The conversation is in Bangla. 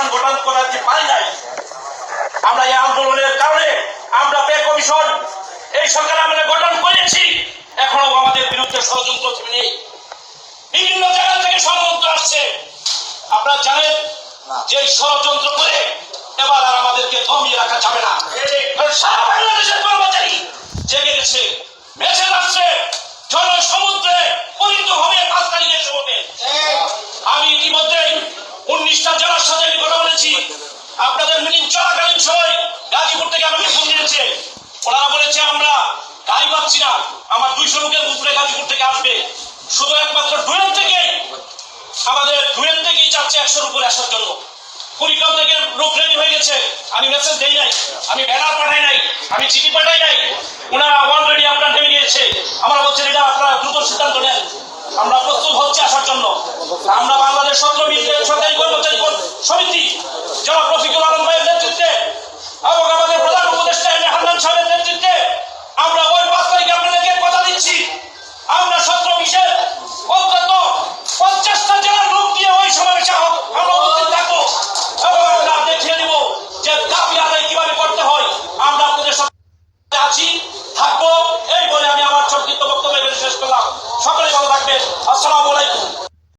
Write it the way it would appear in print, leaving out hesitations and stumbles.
কমিশন গঠন করতে পারি নাই। আমরা এই আন্দোলনের কারণে আমরা পে কমিশন এই সরকার আমরা গঠন করেছি, এখনো আমাদের বিরুদ্ধে ষড়যন্ত্র থেমে নেই। বিভিন্ন জায়গা থেকে ষড়যন্ত্র আসছে। আপনারা জানেন যে ষড়যন্ত্র করে এবার আর আমাদেরকে দমিয়ে রাখা যাবে না। সারা বাংলাদেশের কর্মচারী জেগে গেছে, মেসেজ আসছে জনসমুদ্রে পরিণত হবে 5 তারিখের সময়। আমি ইতিমধ্যেই 19টা জেলার সাথে কথা বলেছি। আপনাদের মিটিং চলাকালীন সময় গাজীপুর থেকে আমাকে ফোন দিয়েছে, ওনারা বলেছে আমরা গাড়ি পাচ্ছি না, আমার 200 লোকের উপরে গাজীপুর থেকে আসবে, শুধু একমাত্র ডুয়েল থেকে আমাদের ডুয়েল থেকেই চাচ্ছে 100-র উপরে আসার জন্য। কুড়িগ্রাম থেকে লোক রেডি হয়ে গেছে, আমি মেসেজ দেই নাই, আমি ব্যানার পাঠাই নাই, আমি চিঠি পাঠাই নাই, ওনারা অলরেডি আপনার নেমে গিয়েছে। আমরা বলছেন এটা আপনারা দ্রুত সিদ্ধান্ত নেন, আমরা প্রস্তুত হচ্ছি আসার জন্য। আমরা বাংলাদেশ সরকারি কর্মচারী সমিতি জনাব রফিকুল আলম ভাইয়ের নেতৃত্বে এবং